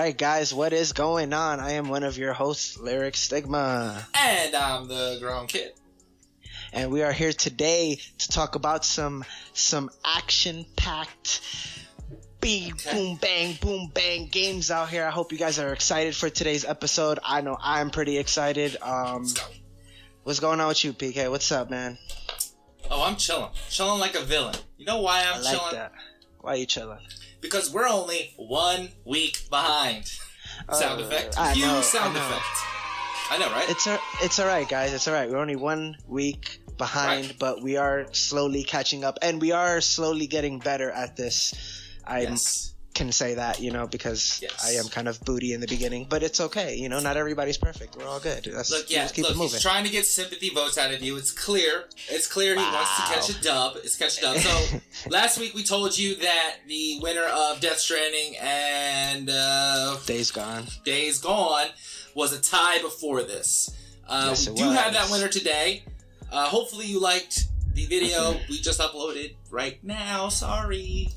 right, guys, what is going on? I am one of your hosts, Lyric Stigma. And I'm the grown kid. And we are here today to talk about some action-packed boom bang games out here. I hope you guys are excited for today's episode. I know I'm pretty excited. Let's go. What's going on with you, PK? What's up, man? Oh, I'm chilling like a villain. You know why I'm chilling? That. Why are you chilling? Because we're only 1 week behind. Sound effect. Sound effect. I know, right? It's all right, guys. It's all right. We're only 1 week behind, right. But we are slowly catching up, and we are slowly getting better at this. I can say that, because I am kind of booty in the beginning, but it's okay. Not everybody's perfect. We're all good. Look, he's trying to get sympathy votes out of you. It's clear. He wants to catch a dub. So last week we told you that the winner of Death Stranding and Days Gone was a tie before this. Yes, we do have that winner today. Hopefully you liked the video we just uploaded right now. Sorry.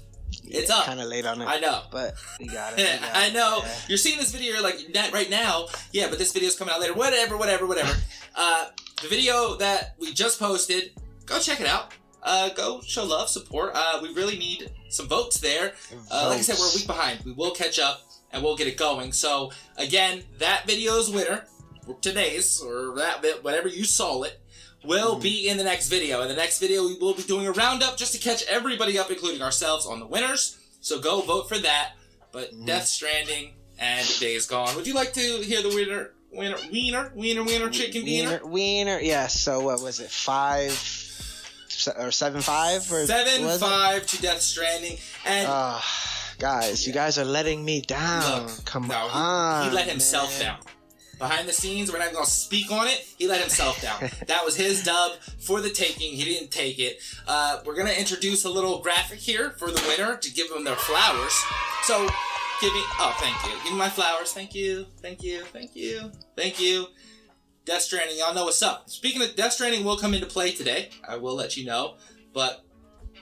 It's up. Kind of late on it. I know. But we got it. I know. Yeah. You're seeing this video like that right now. Yeah, but this video's coming out later. Whatever. The video that we just posted, go check it out. Go show love, support. We really need some votes there. Like I said, we're a week behind. We will catch up and we'll get it going. So, again, that video's winner, today's, or that bit, whatever you saw it, will be in the next video. In the next video, we will be doing a roundup just to catch everybody up, including ourselves, on the winners. So go vote for that. But Death Stranding and Days Gone. Would you like to hear the wiener chicken dinner? Wiener. Yes. So what was it? 5 or 7-5 or 7-5 to Death Stranding. And guys, you guys are letting me down. Come on. He let himself down. Behind the scenes, we're not going to speak on it. He let himself down. That was his dub for the taking. He didn't take it. We're going to introduce a little graphic here for the winner to give them their flowers. So, thank you. Give me my flowers. Thank you. Death Stranding, y'all know what's up. Speaking of Death Stranding, will come into play today. I will let you know. But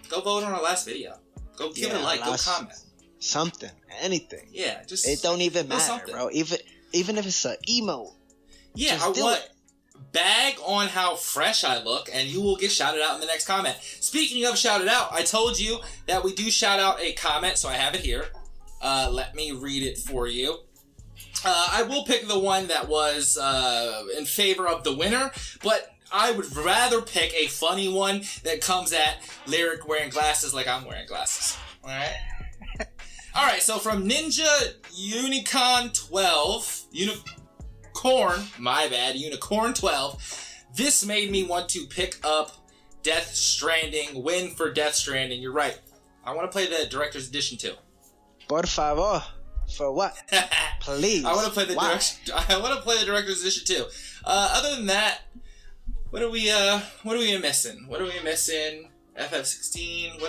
go vote on our last video. Go give it a like. Go comment. Something. Anything. Yeah. It don't even matter, bro. Even if it's an emote. Yeah, I want bag on how fresh I look, and you will get shouted out in the next comment. Speaking of shouted out, I told you that we do shout out a comment, so I have it here. Let me read it for you. I will pick the one that was in favor of the winner, but I would rather pick a funny one that comes at Lyric wearing glasses like I'm wearing glasses. Alright? Alright, so from Ninja Unicorn 12, this made me want to pick up Death Stranding, win for Death Stranding. You're right. I want to play the Director's Edition too. Por favor. For what? Please. I want to play the Director's Edition too. Other than that, what are we missing? FF16.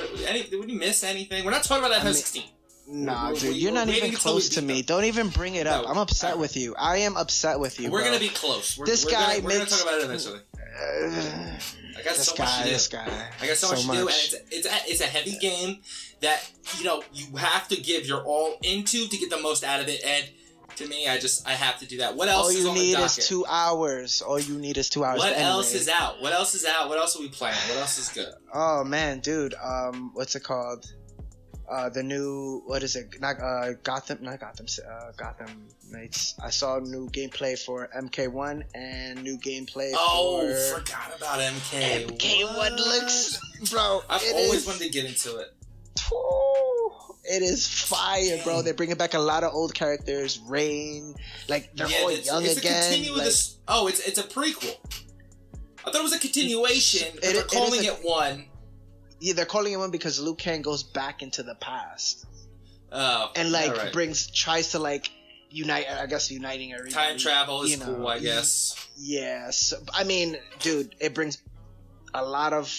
Would we miss anything? We're not talking about FF16. Nah, dude, you're not even close to me. Don't even bring it up. I'm upset with you. I am upset with you. We're gonna be close. We're gonna talk about it eventually. I got so much to do, and it's a heavy game that you have to give your all into to get the most out of it. And to me, I have to do that. What else is on the docket? All you need is 2 hours. What else is out? What else are we playing? What else is good? Oh man, dude. What's it called? The new, what is it? Gotham Knights. I saw new gameplay for MK1 and new gameplay forgot about MK. MK1 looks, bro. I've always wanted to get into it. It is fire, bro. They're bringing back a lot of old characters. Rain, they're all young again. It's a prequel. I thought it was a continuation. They're calling it one. Yeah, they're calling it one because Liu Kang goes back into the past. Oh, and tries to uniting everybody. Time travel is cool, I guess. Yes, I mean, dude, it brings a lot of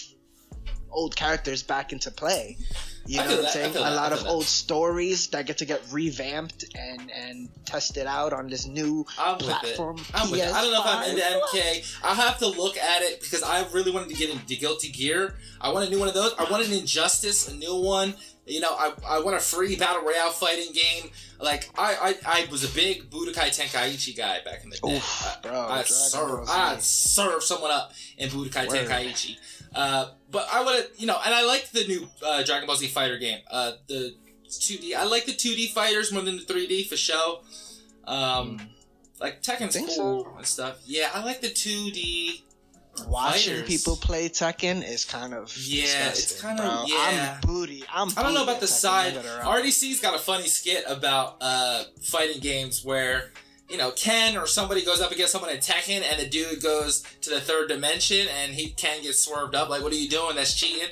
old characters back into play. You know what I'm saying? A lot of old stories that get to get revamped and tested out on this new platform. I'm with it. I don't know if I'm into MK. I'll have to look at it because I really wanted to get into Guilty Gear. I want a new one of those. I want an Injustice, a new one. You know, I want a free battle royale fighting game. Like I was a big Budokai Tenkaichi guy back in the day. Oof, bro, I'd serve someone up in Budokai Tenkaichi. But I would have, you know, and I like the new Dragon Ball Z Fighter game. The 2D. I like the 2D fighters more than the 3D for show. Like Tekken's cool and stuff. Yeah, I like the 2D. Watching people play Tekken is kind of it's kind of I'm booty. I don't know about the side. RDC's got a funny skit about fighting games where, you know, Ken or somebody goes up against someone in Tekken and the dude goes to the third dimension and Ken gets swerved up. Like, what are you doing? That's cheating.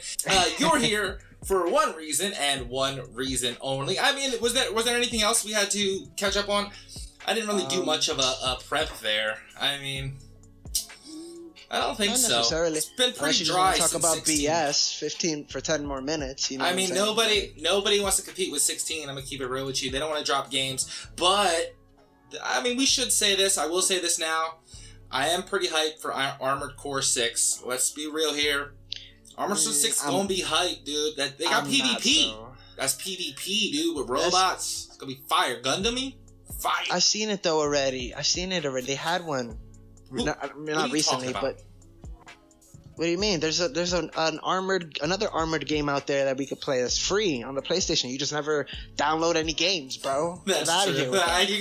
You're here for one reason and one reason only. I mean, was there anything else we had to catch up on? I didn't really do much of a prep there. I mean, I don't think so. Necessarily. It's been pretty dry. Talk about 16. BS 15 for 10 more minutes. You know I mean, nobody wants to compete with 16. I'm gonna keep it real with you. They don't want to drop games, but I mean, we should say this. I will say this now. I am pretty hyped for Armored Core 6. Let's be real here. Armored Core 6 is gonna be hyped, dude. They got PvP. That's PvP, dude, with robots. It's gonna be fire. Gundam-y? Fire. I've seen it though already. They had one. Not recently, but what do you mean? There's another armored game out there that we could play that's free on the PlayStation. You just never download any games, bro. That's Get out true. of here with that. You're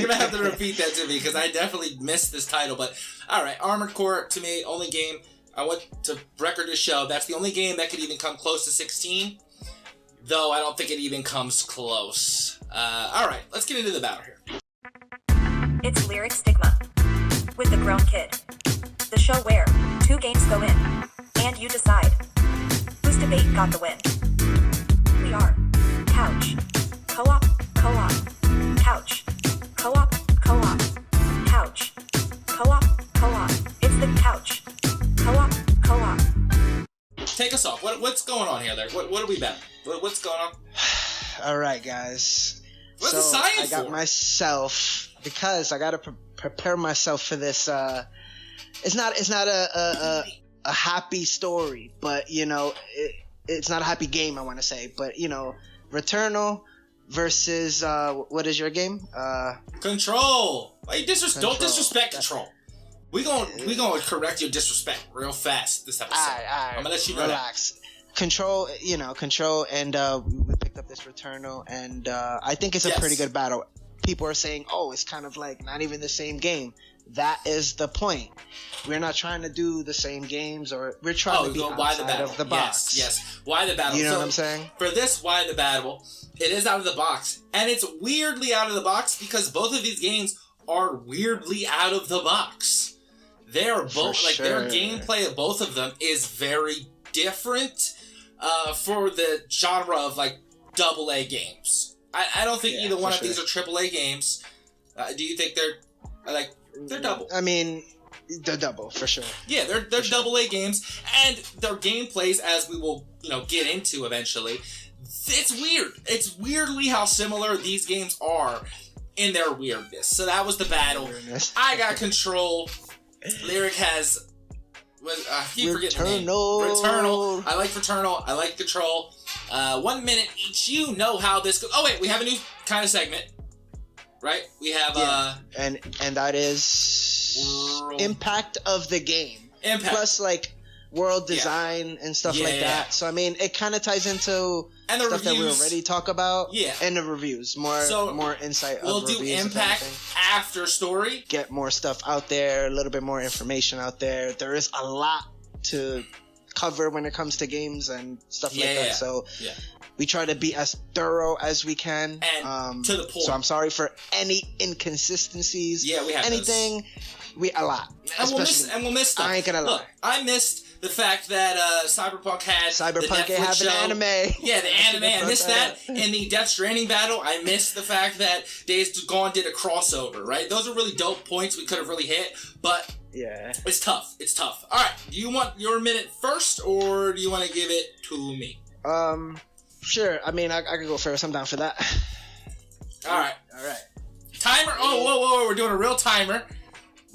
gonna have to repeat that to me because I definitely missed this title. But all right, Armored Core to me, only game I want to record to show. That's the only game that could even come close to 16. Though I don't think it even comes close. All right, let's get into the battle here. It's Lyric Stigma with the Grown Kid. The show where 2 games go in, and you decide whose debate got the win. We are Couch, Co-op, Co-op, Couch, Co-op, Co-op, Couch, Co-op, Co-op. It's the Couch, Co-op, Co-op. Take us off. What's going on here, Larry? What are we about? What's going on? All right, guys. What's the science I got for? myself because I gotta prepare myself for this. It's not a happy story, but you know, it's not a happy game. I want to say, but you know, Returnal versus what is your game? Control. Why you don't disrespect Control. We gonna correct your disrespect real fast this episode. All right. I'm gonna let you relax. Control, and we picked up this Returnal, and I think it's a pretty good battle. People are saying, oh, it's kind of like not even the same game. That is the point. We're not trying to do the same games, or we're trying to be outside of the box. Yes. Why the battle? You know what I'm saying? For this, why the battle? It is out of the box, and it's weirdly out of the box because both of these games are weirdly out of the box. They are both their gameplay of both of them is very different for the genre of like AA games. I don't think either one of these are AAA games. Do you think they're double? I mean, they're double for sure. Yeah, they're AA games, and their gameplays, as we will get into eventually, it's weird. It's weirdly how similar these games are in their weirdness. So that was the battle. I got Control. Lyric has. I keep forgetting the name. Returnal. I like Returnal. I like Control. 1 minute each. You know how this goes. Oh wait, we have a new kind of segment, right? We have and that is impact of the game. Impact plus like world design and stuff like that. So I mean, it kind of ties into stuff reviews, that we already talk about. Yeah, and the reviews more insight. We'll do impact after story. Get more stuff out there, a little bit more information out there. There is a lot to cover when it comes to games and stuff like that. So we try to be as thorough as we can and to the point. So I'm sorry for any inconsistencies. Yeah, we have anything. A lot. And we'll miss stuff. I ain't gonna lie. Look, I missed the fact that Cyberpunk had the Netflix have show. an anime. Yeah, the anime. I missed that. In the Death Stranding battle, I missed the fact that Days Gone did a crossover, right? Those are really dope points we could have really hit, but it's tough. It's tough. All right, do you want your minute first, or do you want to give it to me? Sure. I mean, I could go first. I'm down for that. All right. Timer. Oh, whoa. We're doing a real timer.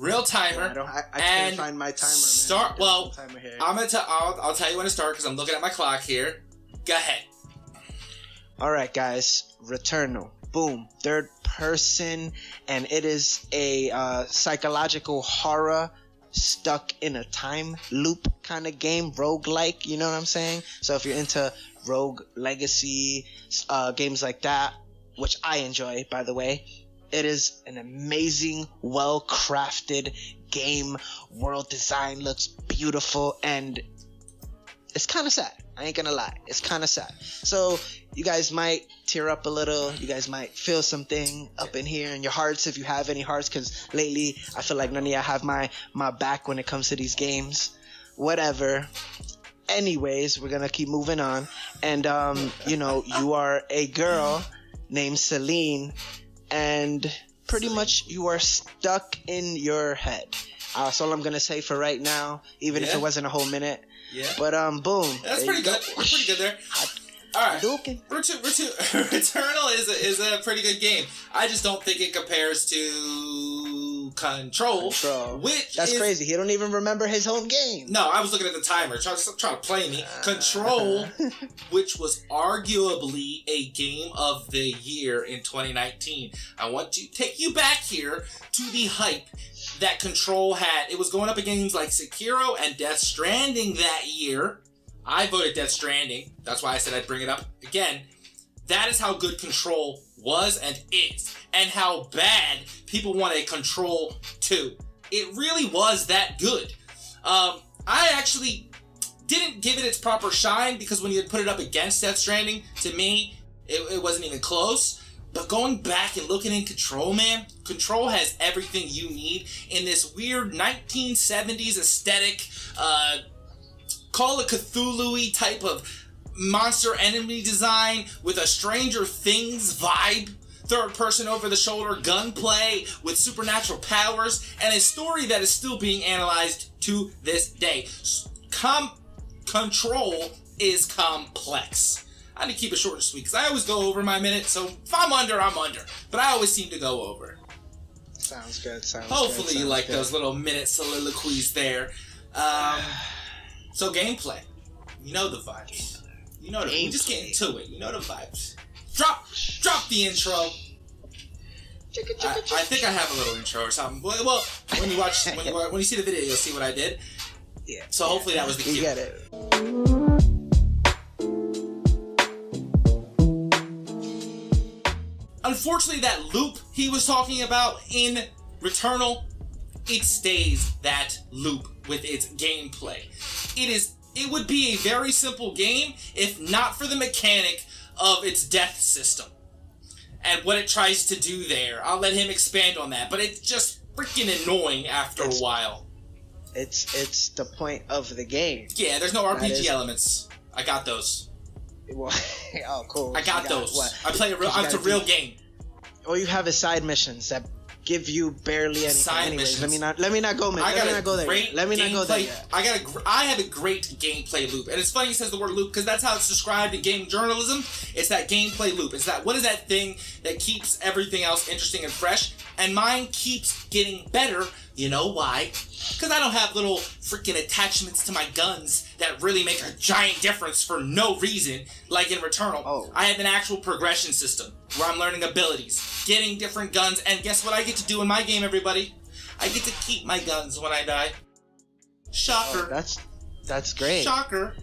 I can't find my timer, man. Start. Well, I'll tell you when to start because I'm looking at my clock here. Go ahead. All right, guys. Returnal. Boom. Third person, and it is a psychological horror stuck in a time loop kind of game, roguelike, you know what I'm saying? So if you're into Rogue Legacy, games like that, which I enjoy, by the way, it is an amazing, well-crafted game. World design looks beautiful, and it's kind of sad. I ain't gonna lie. It's kind of sad. So you guys might tear up a little. You guys might feel something up in here in your hearts, if you have any hearts, because lately I feel like none of y'all have my back when it comes to these games. Whatever. Anyways, we're gonna keep moving on. And you are a girl named Celine, and pretty much you are stuck in your head. That's all I'm gonna say for right now, even if it wasn't a whole minute. Yeah. But boom. That's pretty good. We're pretty good there. All right. Returnal is a pretty good game. I just don't think it compares to Control. That's crazy. He don't even remember his own game. No, I was looking at the timer, trying to play me. Control, which was arguably a game of the year in 2019. I want to take you back here to the hype that Control had. It was going up against games like Sekiro and Death Stranding that year. I voted Death Stranding. That's why I said I'd bring it up again. That is how good Control was and is, and how bad people want a Control 2. It really was that good. I actually didn't give it its proper shine, because when you put it up against Death Stranding, to me, it wasn't even close. But going back and looking in Control, man, Control has everything you need in this weird 1970s aesthetic, Call of Cthulhu-y type of monster enemy design with a Stranger Things vibe, third person over the shoulder gunplay with supernatural powers, and a story that is still being analyzed to this day. Control is complex. I need to keep it short and sweet, because I always go over my minute, so if I'm under, I'm under. But I always seem to go over. Sounds good, Hopefully you like those little minute soliloquies there. So gameplay. You know the vibes. You know we just get into it. You know the vibes. Drop the intro. I think I have a little intro or something. Well, when you see the video, you'll see what I did. Yeah. So hopefully that was the cue. You get it. Unfortunately, that loop he was talking about in Returnal, it stays that loop with its gameplay. It would be a very simple game if not for the mechanic of its death system and what it tries to do there. I'll let him expand on that, but it's just freaking annoying after a while. It's the point of the game. Yeah, there's no RPG elements. I got those. Well, oh, cool. I got those. What? I play it's a real game. All you have is side missions that give you barely anything. Side missions. Let me not go there. Let me not go there. I have a great gameplay loop, and it's funny he says the word loop, because that's how it's described in game journalism. It's that gameplay loop. It's that, what is that thing that keeps everything else interesting and fresh? And mine keeps getting better. You know why? Because I don't have little freaking attachments to my guns that really make a giant difference for no reason, like in Returnal. Oh. I have an actual progression system where I'm learning abilities, getting different guns, and guess what I get to do in my game, everybody? I get to keep my guns when I die. Shocker. Oh, that's great. Shocker.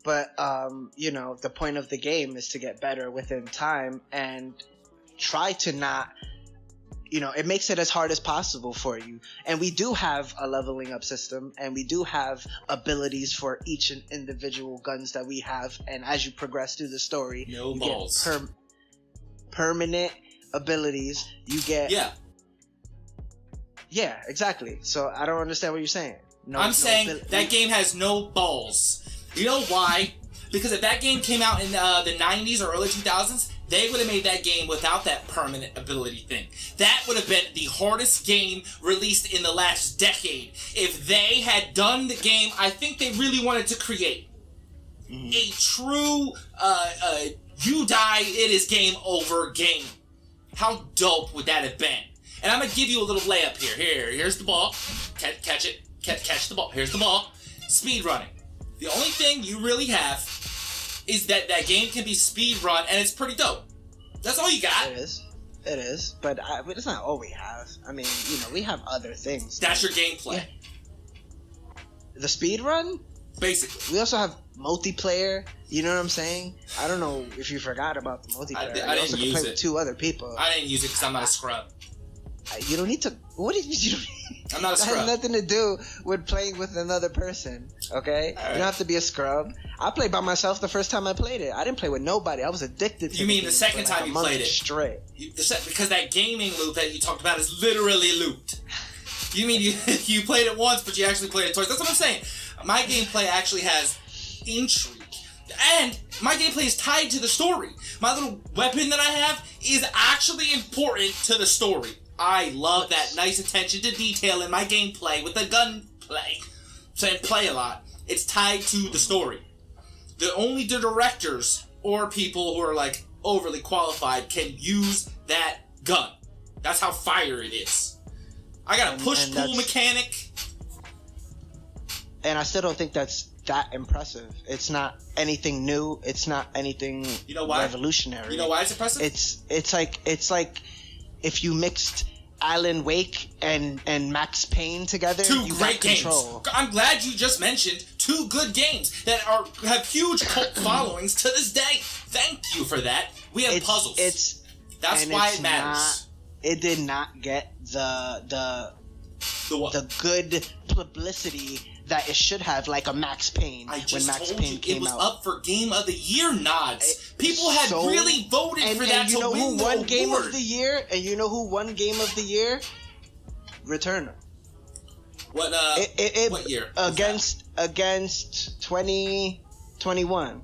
But, the point of the game is to get better within time and try to not... it makes it as hard as possible for you. And we do have a leveling up system, and we do have abilities for each and individual guns that we have. And as you progress through the story, you balls. Get permanent abilities. You get... Yeah, exactly. So I don't understand what you're saying. I'm saying that game has no balls. You know why? Because if that game came out in the 90s or early 2000s, they would have made that game without that permanent ability thing. That would have been the hardest game released in the last decade. If they had done the game I think they really wanted to create. A true, you die, it is game over game. How dope would that have been? And I'm going to give you a little layup here. Here's the ball. Catch it. Catch the ball. Here's the ball. Speed running. The only thing you really have is that game can be speed run and it's pretty dope. That's all you got. It is, but it's not all we have. I mean, we have other things. That's your gameplay. Yeah. The speed run? Basically. We also have multiplayer. You know what I'm saying? I don't know if you forgot about the multiplayer. I didn't use it. With 2 other people. I didn't use it because I'm not a scrub. You don't need to. What did you? I'm not a scrub. That has nothing to do with playing with another person. Okay, right. You don't have to be a scrub. I played by myself the first time I played it. I didn't play with nobody. I was addicted to. You mean the second time you played it? Straight. Because that gaming loop that you talked about is literally looped. You mean you played it once, but you actually played it twice? That's what I'm saying. My gameplay actually has intrigue. And my gameplay is tied to the story. My little weapon that I have is actually important to the story. I love that nice attention to detail in my gameplay with the gunplay. So I play a lot. It's tied to the story. Only the directors or people who are like overly qualified can use that gun. That's how fire it is. I got a push-pull mechanic. And I still don't think that's that impressive. It's not anything new. It's not anything revolutionary. You know why it's impressive? It's like if you mixed Alan Wake and Max Payne together. 2 great games. I'm glad you just mentioned 2 good games that have huge cult followings to this day. Thank you for that. We have puzzles. That's why it matters. It did not get the good publicity that it should have, like a Max Payne. I just when Max told Payne you came it was out. up for Game of the Year nods. People had really voted for that to win the award. And you know who won Game of the Year? And you know who won Game of the Year? Returnal. What year? Against 2021.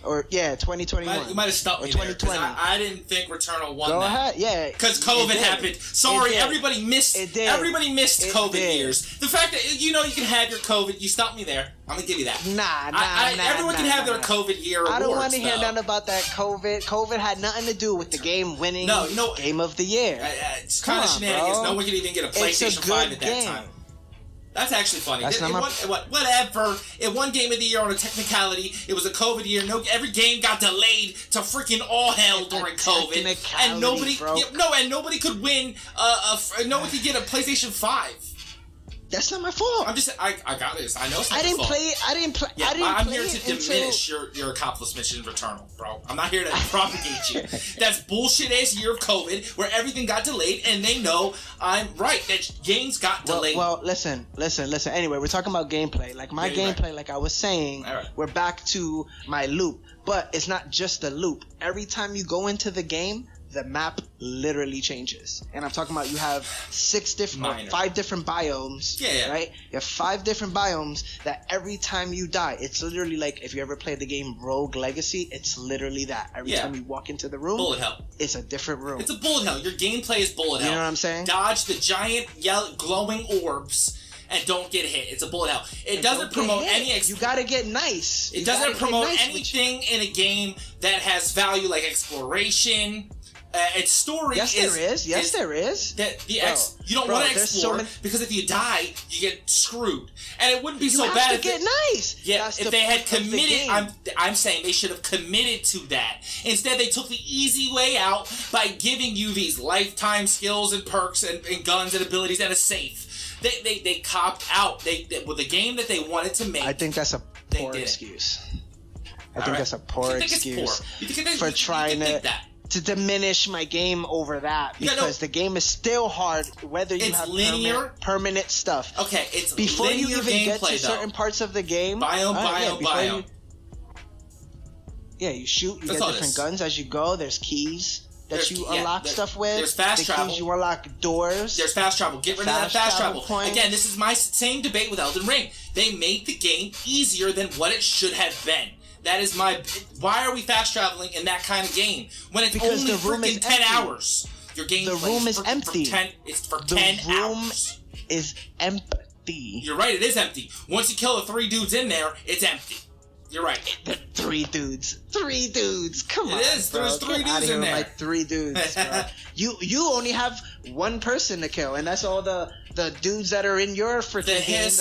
Or 2021. You might have stopped me there. 2020. I didn't think Returnal won Go that. ahead, yeah. Because COVID happened. Sorry, everybody missed. It did. Everybody missed COVID years. The fact that you can have your COVID, you stopped me there. I'm gonna give you that. Everyone can have their COVID year awards. I don't want to hear nothing about that COVID. COVID had nothing to do with the game winning Game of the Year. It's kind of shenanigans. Bro. No one could even get a PlayStation 5 at that time. That's actually funny. Whatever. It won Game of the Year on a technicality. It was a COVID year. Every game got delayed to freaking all hell during COVID, and nobody could win. No one could get a PlayStation 5. That's not my fault. I'm just. I got this. I know it's not I didn't fault. play it. I didn't play. Yeah, I didn't I'm play here it to diminish your accomplishments in Returnal, bro. I'm not here to propagate you. That's bullshit ass year of COVID where everything got delayed, and they know I'm right. That games got delayed. Well, listen. Anyway, we're talking about gameplay. Like my gameplay, like I was saying, we're back to my loop. But it's not just a loop. Every time you go into the game, the map literally changes. And I'm talking about you have 5 different biomes. Yeah. Right? You have 5 different biomes that every time you die, it's literally like if you ever played the game Rogue Legacy, it's literally that. Every time you walk into the room, bullet hell. It's a different room. It's a bullet hell. Your gameplay is bullet hell. You know what I'm saying? Dodge the giant yellow glowing orbs and don't get hit. It's a bullet hell. It doesn't promote any... You gotta get nice. It doesn't promote anything in a game that has value like exploration... its story there is. You don't want to explore because if you die, you get screwed. And it wouldn't be so bad if get nice. Yeah, if they had committed, I'm saying they should have committed to that. Instead, they took the easy way out by giving you these lifetime skills and perks and guns and abilities and a safe. They copped out. With the game that they wanted to make. I think that's a poor excuse. I think that's a poor excuse for trying to diminish my game over that because the game is still hard whether you have permanent stuff. Okay, it's before linear you even get to certain parts of the game. Biome. You shoot. You get different guns as you go. There's keys that you unlock stuff with. There's fast travel. Keys you unlock doors. There's fast travel. Get rid of that fast travel. Again, this is my same debate with Elden Ring. They made the game easier than what it should have been. That is why are we fast traveling in that kind of game when it's only freaking 10 hours? Your game. The room is empty. It's for 10 hours. The room is empty. You're right. It is empty. Once you kill the 3 dudes in there, it's empty. You're right. 3 dudes. 3 dudes. Come on. It is. Bro. There's 3 dudes in there. Like 3 dudes. Bro. You only have 1 person to kill, and that's all the dudes that are in your freaking game.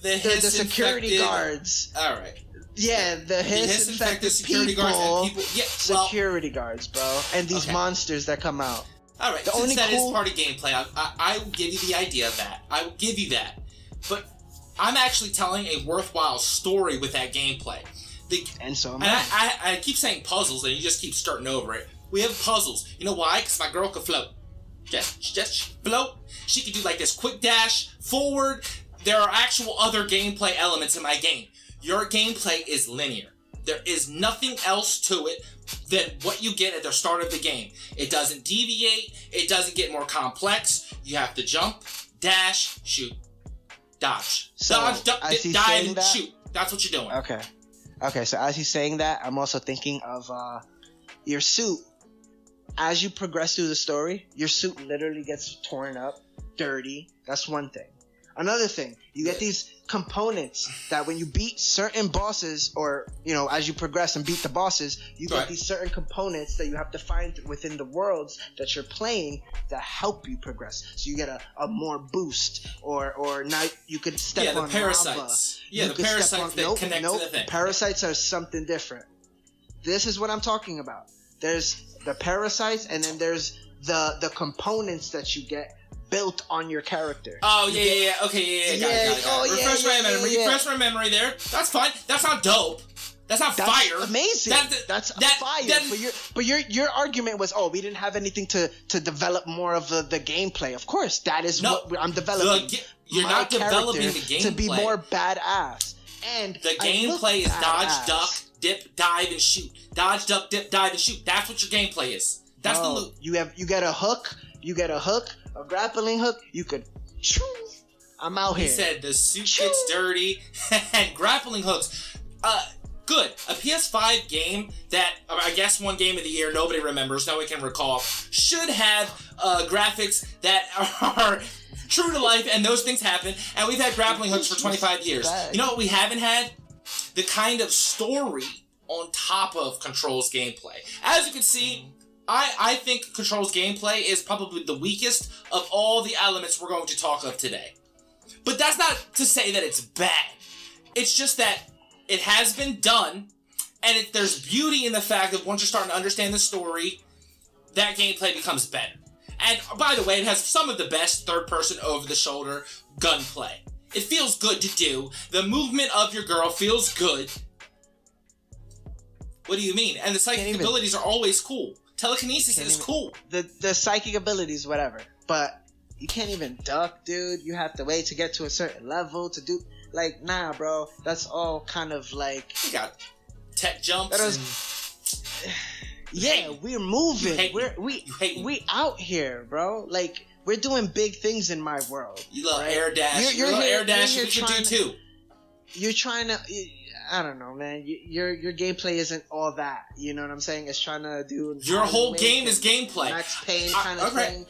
The security guards. All right. Yeah, the hiss infected security people, guards and people. Yeah, well, security guards, bro, and these monsters that come out. All right, since that is part of gameplay, I will give you the idea of that. I will give you that, but I'm actually telling a worthwhile story with that gameplay. And so am I keep saying puzzles, and you just keep starting over it. We have puzzles. You know why? Because my girl could float. Just float. She could do like this quick dash forward. There are actual other gameplay elements in my game. Your gameplay is linear. There is nothing else to it than what you get at the start of the game. It doesn't deviate. It doesn't get more complex. You have to jump, dash, shoot, dodge. So, dodge, dive, and shoot. That's what you're doing. Okay, so as he's saying that, I'm also thinking of your suit. As you progress through the story, your suit literally gets torn up, dirty. That's one thing. Another thing, you get these components that when you beat certain bosses, or, you know, as you progress and beat the bosses, you get these certain components that you have to find within the worlds that you're playing that help you progress. So you get a more boost, or now you could step on parasites. lava. Yeah, the parasites that connect to the thing. Parasites are something different. This is what I'm talking about. There's the parasites, and then there's the components that you get built on your character. Oh, yeah. Okay, got it. Refresh my memory there. That's fine. That's not dope. That's not fire. Amazing. That's fire. But your argument was, we didn't have anything to develop more of the gameplay. Of course, that is what I'm developing. You're not developing the gameplay to be more badass. And the gameplay is dodge, duck, dip, dive, and shoot. Dodge, duck, dip, dive, and shoot. That's what your gameplay is. That's the loop. You get a hook. A grappling hook. You could. I'm out here. He said the suit gets dirty and grappling hooks. Good. A PS5 game that I guess one game of the year nobody remembers, nobody can recall, should have graphics that are true to life, and those things happen. And we've had grappling hooks for 25 years. You know what we haven't had? The kind of story on top of Control's gameplay. As you can see, I think Control's gameplay is probably the weakest of all the elements we're going to talk of today. But that's not to say that it's bad. It's just that it has been done, and there's beauty in the fact that once you're starting to understand the story, that gameplay becomes better. And by the way, it has some of the best third-person over-the-shoulder gunplay. It feels good to do. The movement of your girl feels good. What do you mean? And the psychic abilities are always cool. Telekinesis is cool. The psychic abilities, whatever. But you can't even duck, dude. You have to wait to get to a certain level to do... Like, nah, bro. That's all kind of like... You got tech jumps Yeah, we're moving. We out here, bro. Like, we're doing big things in my world. You love air dash. You love air dash. We should do too. You're trying to... I don't know, man. Your gameplay isn't all that. You know what I'm saying? It's trying to do... Your whole game is gameplay. Max Payne kind of thing.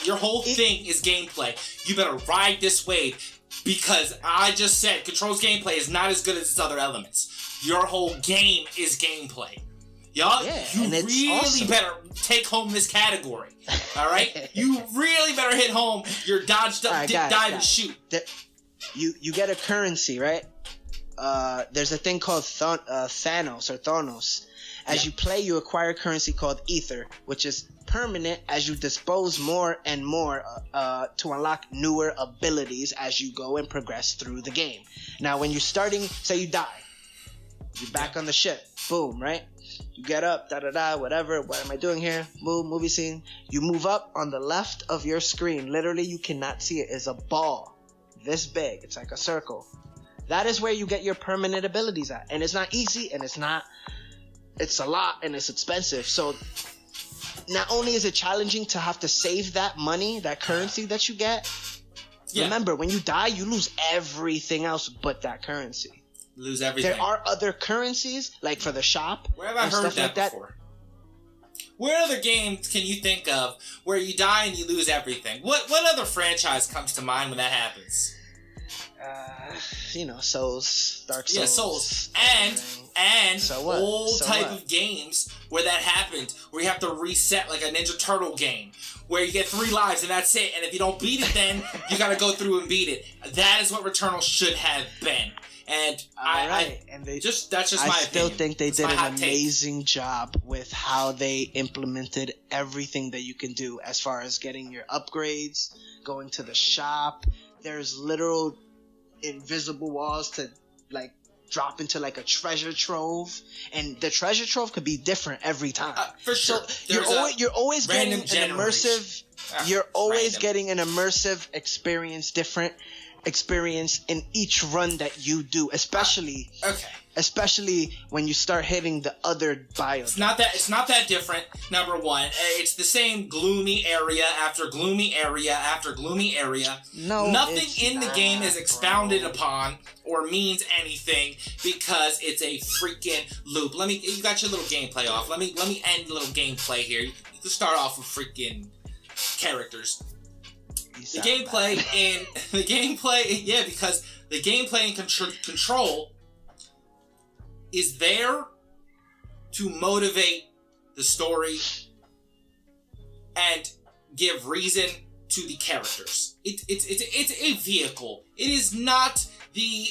Your whole thing is gameplay. You better ride this wave, because I just said Control's gameplay is not as good as its other elements. Your whole game is gameplay. Y'all, you really better take home this category. All right? You really better hit home your dodge, dip, dive, and shoot. You get a currency, right? There's a thing called Thanos. As you play, you acquire currency called Ether, which is permanent as you dispose more and more to unlock newer abilities as you go and progress through the game. Now, when you're starting, say you die, you're back on the ship, boom, right? You get up, whatever. What am I doing here? Movie scene. You move up on the left of your screen. Literally, you cannot see it. It's a ball this big. It's like a circle. That is where you get your permanent abilities at. And it's not easy, and it's a lot, and it's expensive. So not only is it challenging to have to save that money, that currency that you get, remember, when you die, you lose everything else but that currency. Lose everything. There are other currencies, like for the shop. Where have I heard that before? What other games can you think of where you die and you lose everything? What other franchise comes to mind when that happens? Souls, Dark Souls. Yeah, Souls. And so what? old type of games where that happened, where you have to reset, like a Ninja Turtle game, where you get 3 lives and that's it, and if you don't beat it then, you gotta go through and beat it. That is what Returnal should have been. And that's just my opinion. I still think they did an amazing job with how they implemented everything that you can do as far as getting your upgrades, going to the shop. There's literal invisible walls to like drop into like a treasure trove, and the treasure trove could be different every time. For sure. So you're always getting an immersive. You're always getting an immersive experience, different experience in each run that you do, especially when you start hitting the other biomes. It's not that different. Number one, it's the same gloomy area after gloomy area after gloomy area. No, nothing in the game is expounded upon or means anything because it's a freaking loop. You got your little gameplay off. Let me end a little gameplay here. You can start off with freaking characters. Because the gameplay and control is there to motivate the story and give reason to the characters. It's a vehicle. It is not the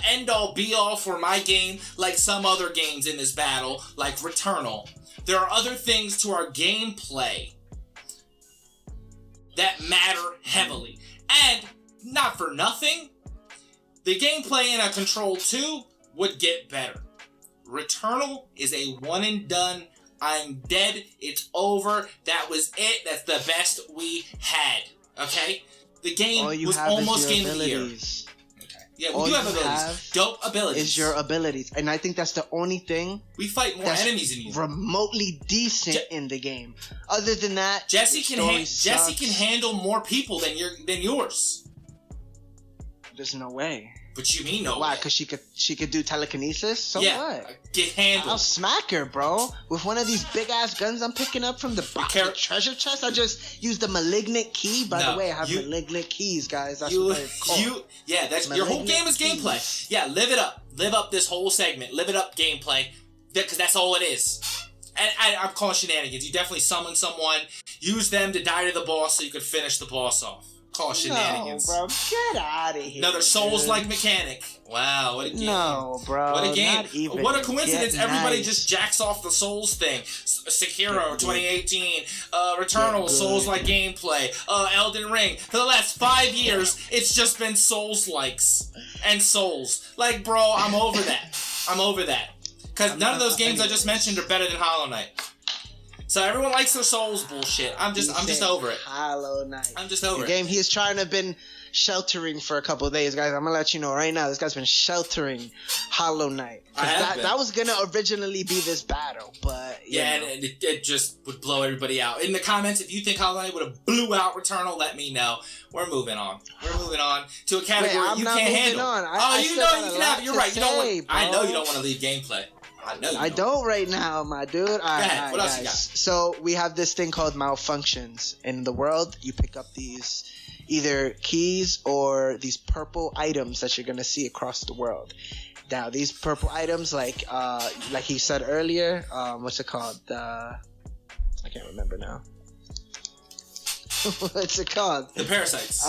end all be all for my game like some other games in this battle, like Returnal. There are other things to our gameplay that matter heavily. And not for nothing, the gameplay in a Control 2 would get better. Returnal is a one and done. I'm dead. It's over. That was it. That's the best we had. Okay? The game was almost game of the year. Yeah, we do have abilities. Dope abilities. Is your abilities. And I think that's the only thing. We fight more enemies than you. Remotely decent in the game. Other than that, Jesse can handle more people than yours. There's no way. But you mean no way? Why? Because she could do telekinesis? So what? Get handled. I'll smack her, bro. With one of these big ass guns I'm picking up from the treasure chest. I just used the malignant key. By the way, I have malignant keys, guys. That's what they're called. That's your whole game is gameplay. Yeah, live it up. Live up this whole segment. Live it up gameplay. Because that's all it is. And I'm calling shenanigans. You definitely summon someone, use them to die to the boss so you could finish the boss off. Call shenanigans. No, bro, get out of here. Another Souls-like mechanic. Wow, what a game. No, bro. What a game. Not even. What a coincidence. Everybody just jacks off the Souls thing. Sekiro 2018, Returnal, Souls-like gameplay, Elden Ring. For the last 5 years, it's just been Souls-likes and Souls. Like, bro, I'm over that. I'm over that. Because none of those games I just mentioned are better than Hollow Knight. So everyone likes their Souls bullshit. I'm just over it. Hollow Knight. I'm just over it. Game he is trying to have been sheltering for a couple of days, guys. I'm gonna let you know right now. This guy's been sheltering Hollow Knight. That was gonna originally be this battle, but and it just would blow everybody out. In the comments, if you think Hollow Knight would have blew out Returnal, let me know. We're moving on. We're moving on to a category you can't handle. You can have it. You're right. I know you don't want to leave gameplay. I don't right now, my dude. All right, what else guys. you got? So we have this thing called malfunctions. In the world, you pick up these either keys or these purple items that you're gonna see across the world. Now, these purple items, like he said earlier, what's it called? I can't remember now. What's it called? The parasites.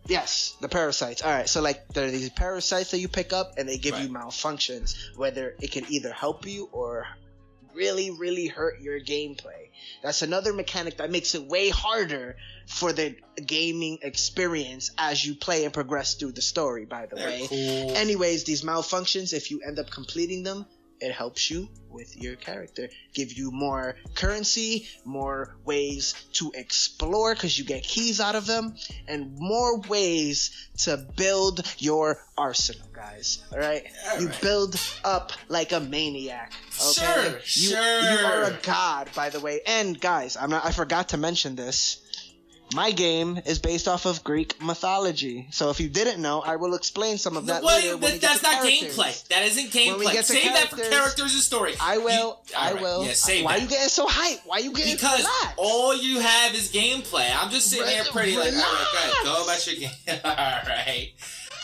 Yes, the parasites. All right, so like there are these parasites that you pick up, and they give you malfunctions. Whether it can either help you or really, really hurt your gameplay. That's another mechanic that makes it way harder for the gaming experience as you play and progress through the story. By the way, cool. Anyways, these malfunctions, if you end up completing them, it helps you with your character, give you more currency, more ways to explore because you get keys out of them, and more ways to build your arsenal, guys. All right, build up like a maniac. Okay? Sure. You are a god, by the way. And guys, I forgot to mention this. My game is based off of Greek mythology. So if you didn't know, I will explain some of that later. That's not gameplay. That isn't gameplay. Save that for characters and story. I will. Yeah, save Why that. are you getting so hyped? Why are you getting Because relaxed? all you have is gameplay. I'm just sitting there pretty like, all right, go about your game. All right.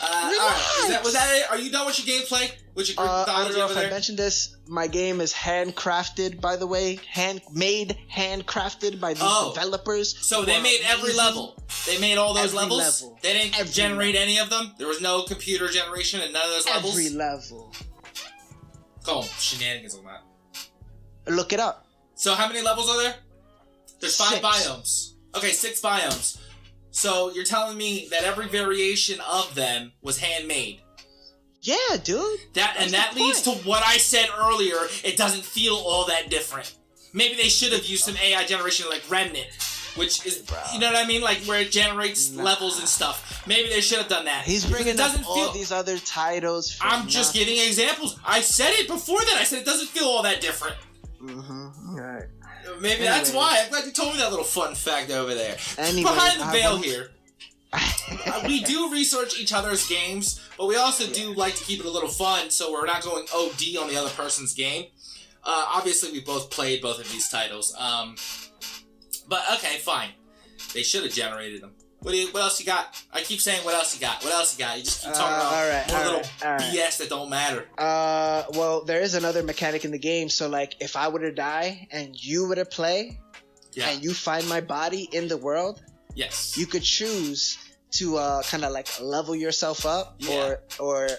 All right. Was that it? Are you done with your gameplay? With your I don't know if there? I mentioned this. My game is handcrafted, by the way. Handcrafted by these developers. So they made every level. They made all those levels. Level. They didn't generate any of them. There was no computer generation in none of those levels. Every level. Call them shenanigans on that. Look it up. So how many levels are there? There's 5 6 biomes. Okay, 6 biomes. So you're telling me that every variation of them was handmade? Yeah, dude. That leads to what I said earlier. It doesn't feel all that different. Maybe they should have used some AI generation like Remnant, which is, you know what I mean, like where it generates levels and stuff. Maybe they should have done that. He's bringing up all these other titles. I'm just giving examples. I said it before that. I said it doesn't feel all that different. Mm-hmm. All right. Maybe that's why. I'm glad you told me that little fun fact over there. Anyways, behind the veil here. We do research each other's games, but we also do like to keep it a little fun, so we're not going OD on the other person's game. Obviously, we both played both of these titles. But okay, fine. They should have generated them. What else you got? I keep saying, what else you got? What else you got? You just keep talking about more little BS that don't matter. Well, there is another mechanic in the game. So, like, if I were to die and you were to play, and you find my body in the world, yes, you could choose to kind of like level yourself up, or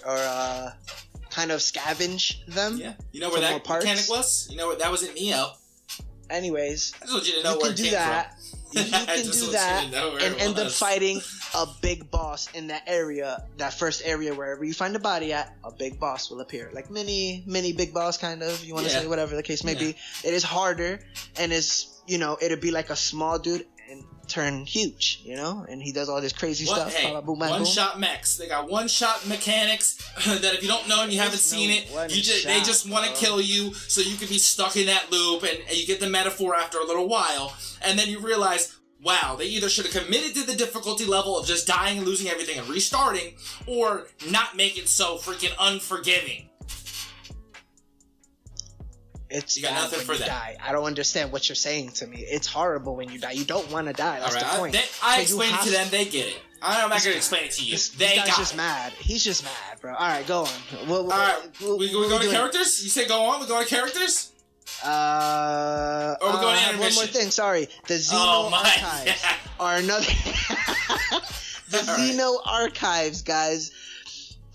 kind of scavenge them. Yeah, you know where that mechanic was? You know what that was in Neo. Anyways, I just want you to know where it came from. You can do that and end up fighting a big boss in that area, that first area, wherever you find the body at, a big boss will appear. Like mini big boss, kind of, you want to say, whatever the case may be. It is harder, and it'll be like a small dude and turn huge, and he does all this crazy stuff. Hey, one-shot mechs. They got one-shot mechanics that if you don't know and you haven't seen it, they just want to kill you so you can be stuck in that loop, and you get the metaphor after a little while, and then you realize, wow, they either should have committed to the difficulty level of just dying and losing everything and restarting, or not make it so freaking unforgiving. You got nothing for that. Die. I don't understand what you're saying to me. It's horrible when you die. You don't want to die. That's the point. I explained it to them. They get it. I'm not going to explain it to you. This guy's just mad. He's just mad, bro. All right, go on. All right, we go to characters? You say go on? We go to characters? Or we go to intermission? One more thing. Sorry. The Xeno Archives are another... The Xeno Archives, guys.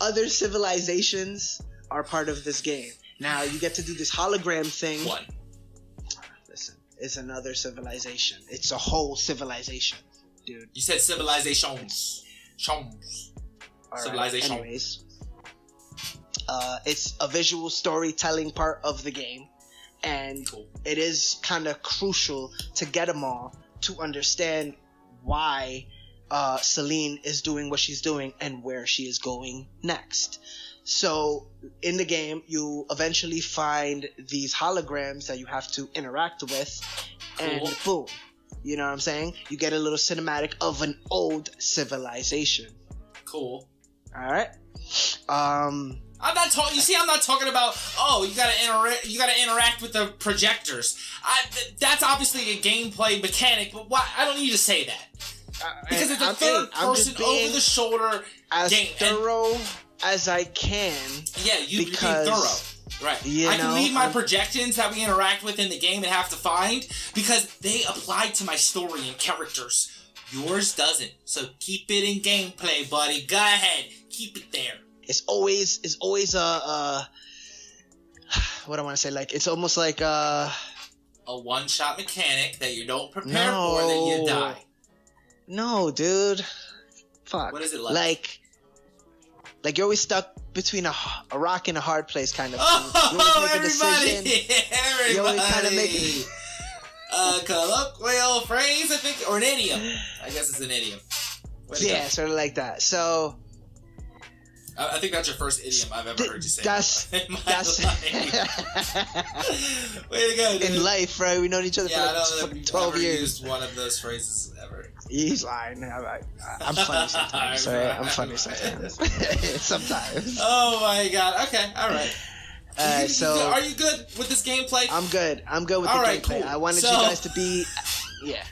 Other civilizations are part of this game. Now, you get to do this hologram thing. What? Listen, it's another civilization. It's a whole civilization, dude. You said civilizations. Civilization. Anyways, it's a visual storytelling part of the game. And it is kind of crucial to get them all to understand why Celine is doing what she's doing and where she is going next. So in the game, you eventually find these holograms that you have to interact with, and boom, you know what I'm saying? You get a little cinematic of an old civilization. Cool. All right. I'm not talking. You see, I'm not talking about. Oh, you gotta interact with the projectors. That's obviously a gameplay mechanic, but why? I don't need to say that because it's a third-person, over-the-shoulder game. Thorough as I can. Yeah, you're being thorough. Right. I can leave my projections that we interact with in the game and have to find because they apply to my story and characters. Yours doesn't. So keep it in gameplay, buddy. Go ahead. Keep it there. It's always a what I want to say, like it's almost like a one-shot mechanic that you don't prepare for, then you die. No, dude. Fuck. What is it like? Like you're always stuck between a rock and a hard place, kind of. Oh, everybody! You always kind of make it. Colloquial phrase, I think, or an idiom. I guess it's an idiom. Yeah, sort of like that. So. I think that's your first idiom I've ever heard you say. That's in my life. Way to go, dude. In life, right? We've known each other for like 12 years. Used one of those phrases ever. He's lying. I'm funny sometimes. I'm funny sometimes. Sometimes. Oh my god. Okay. All right. So are you good with this gameplay? I'm good. I'm good with the gameplay. Cool. I wanted you guys to be. Yeah.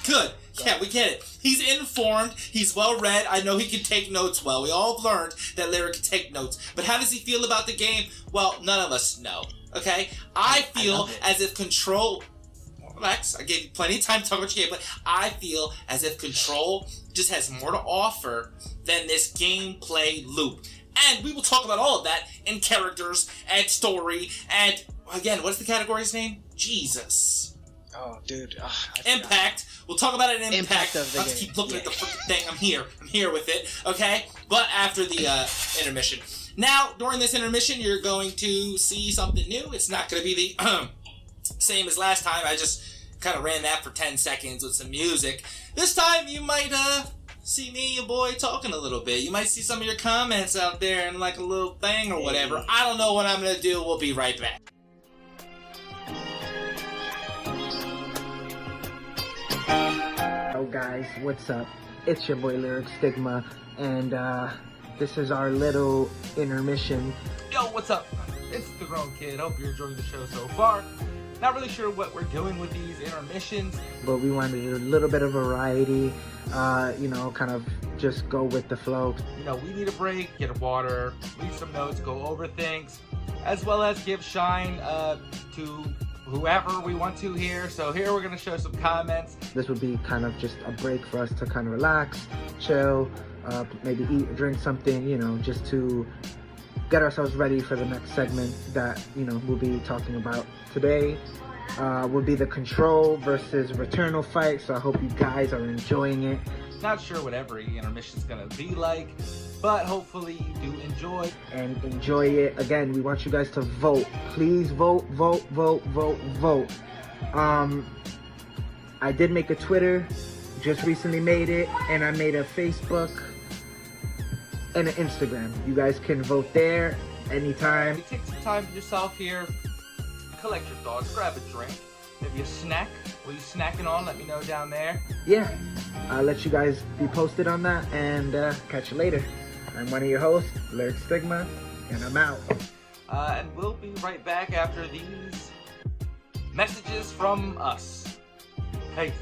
Good. Yeah, we get it. He's informed. He's well read. I know he can take notes well. We all have learned that Lyric can take notes. But how does he feel about the game? Well, none of us know. Okay? I feel as if Control... Relax. I gave you plenty of time to talk about your gameplay. I feel as if Control just has more to offer than this gameplay loop. And we will talk about all of that in characters and story and... Again, what's the category's name? Jesus. Oh, dude. Impact. We'll talk about it in Impact. Of the I'll game. keep looking at the freaking thing. I'm here with it. Okay? But after the intermission. Now, during this intermission, you're going to see something new. It's not going to be the same as last time. I just kind of ran that for 10 seconds with some music. This time, you might see me, your boy, talking a little bit. You might see some of your comments out there and like a little thing or whatever. I don't know what I'm going to do. We'll be right back. Hello guys, what's up? It's your boy Lyric Stigma, and this is our little intermission. Yo, what's up? It's the Grown Kid. Hope you're enjoying the show so far. Not really sure what we're doing with these intermissions, But we wanted to do a little bit of variety, kind of just go with the flow. you know, we need a break, get a water, read some notes, go over things, as well as give shine to whoever we want to here. So here we're going to show some comments. This would be kind of just a break for us to kind of relax, chill, maybe eat or drink something, just to get ourselves ready for the next segment that, we'll be talking about today. Will be the Control versus Returnal fight, so I hope you guys are enjoying it. Not sure what every intermission's going to be like, but hopefully you do enjoy. And enjoy it. Again, we want you guys to vote. Please vote, vote, vote, vote, vote. I did make a Twitter, just recently made it, and I made a Facebook and an Instagram. You guys can vote there anytime. You take some time for yourself here, collect your thoughts, grab a drink, maybe a snack. What are you snacking on? Let me know down there. Yeah, I'll let you guys be posted on that, and catch you later. I'm one of your hosts, Lyric Stigma, and I'm out. And we'll be right back after these messages from us. Peace.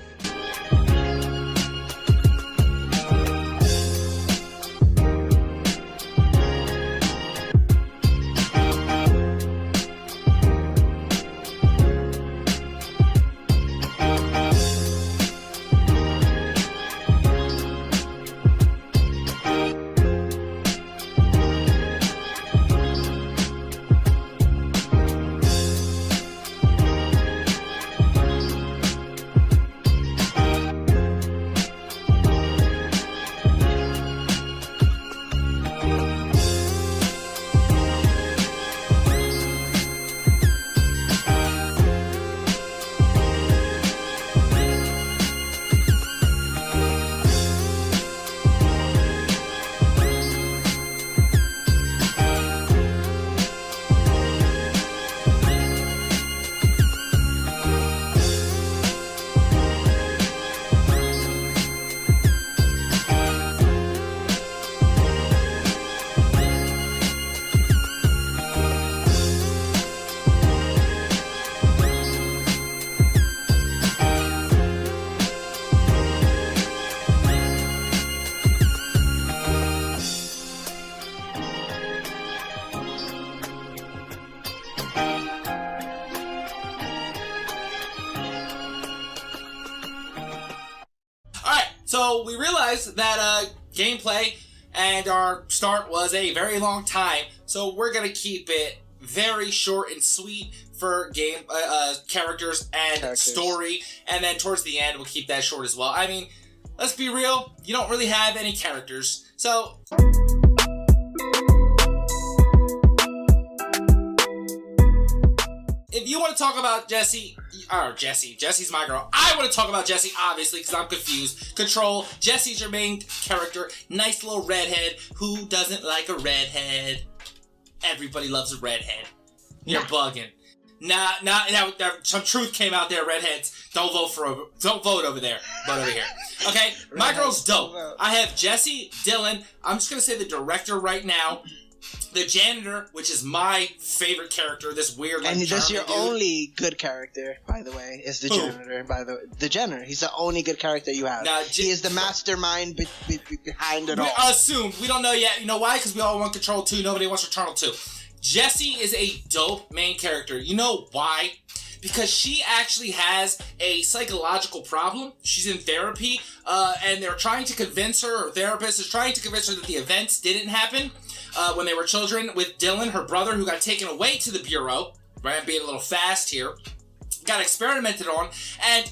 So we realized that gameplay and our start was a very long time, so we're gonna keep it very short and sweet for game characters and story, and then towards the end we'll keep that short as well. I mean, let's be real, you don't really have any characters, so if you want to talk about Jesse's my girl. I want to talk about Jessie, obviously, because I'm confused. Control, Jesse's your main character. Nice little redhead. Who doesn't like a redhead? Everybody loves a redhead. You're bugging. Now, some truth came out there, redheads. Don't vote over there. Vote over here. Okay? My girl's dope. I have Jessie, Dylan. I'm just going to say the director right now. The janitor, which is my favorite character, this weird like, and that's German your dude. only good character, by the way, is the Who? janitor. The janitor. He's the only good character you have. Now, he is the mastermind behind it all. Assumed. We don't know yet. You know why? Because we all want Control 2. Nobody wants Returnal 2. Jessie is a dope main character. You know why? Because she actually has a psychological problem. She's in therapy, and they're trying to convince her therapist is trying to convince her that the events didn't happen when they were children with Dylan, her brother, who got taken away to the Bureau. Right, I'm being a little fast here. Got experimented on, and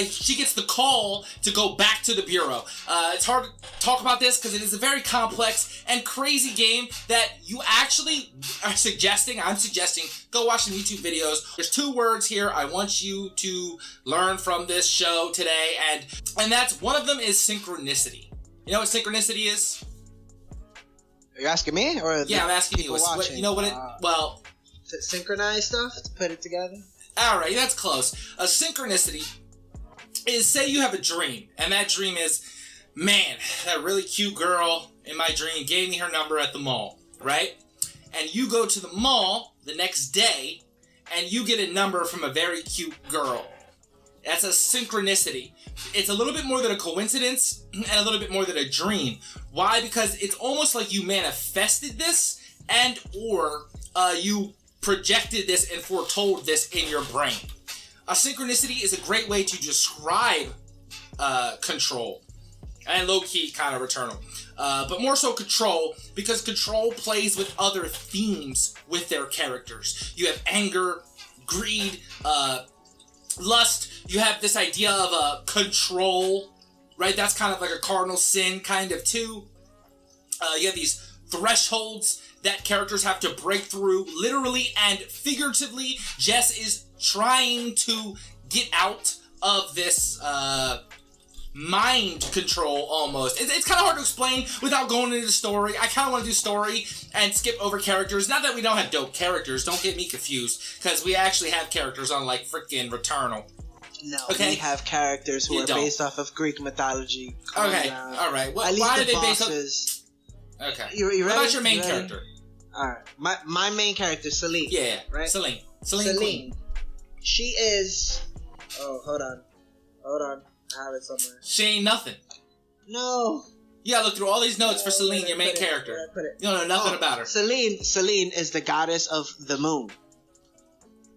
she gets the call to go back to the Bureau. It's hard to talk about this because it is a very complex and crazy game that you actually are suggesting. I'm suggesting go watch some YouTube videos. There's 2 words here I want you to learn from this show today, and that's one of them is synchronicity. You know what synchronicity is? Are you asking me? Or yeah, I'm asking you. What, you know what it... Well... Synchronize stuff? To put it together? Alright, that's close. A synchronicity is, say you have a dream, and that dream is, man, that really cute girl in my dream gave me her number at the mall, right? And you go to the mall the next day, and you get a number from a very cute girl. That's a synchronicity. It's a little bit more than a coincidence, and a little bit more than a dream. Why? Because it's almost like you manifested this, and or you projected this and foretold this in your brain. A synchronicity is a great way to describe Control, and low-key kind of Returnal, but more so Control, because Control plays with other themes with their characters. You have anger, greed, lust. You have this idea of control, right? That's kind of like a cardinal sin kind of too. You have these thresholds that characters have to break through, literally and figuratively. Jess is trying to get out of this mind control almost. It's kind of hard to explain without going into the story. I kind of want to do story and skip over characters. Not that we don't have dope characters, don't get me confused, because we actually have characters on like freaking Returnal. No, okay. We have characters who are based off of Greek mythology. Okay, alright. Why are they based off... Okay. You ready? What about your main character? Alright. My main character, Celine. Yeah, right? Celine. She is... Oh, hold on. I have it somewhere. She ain't nothing. No. You gotta look through all these notes for Celine, your main character. You don't know nothing about her. Celine is the goddess of the moon.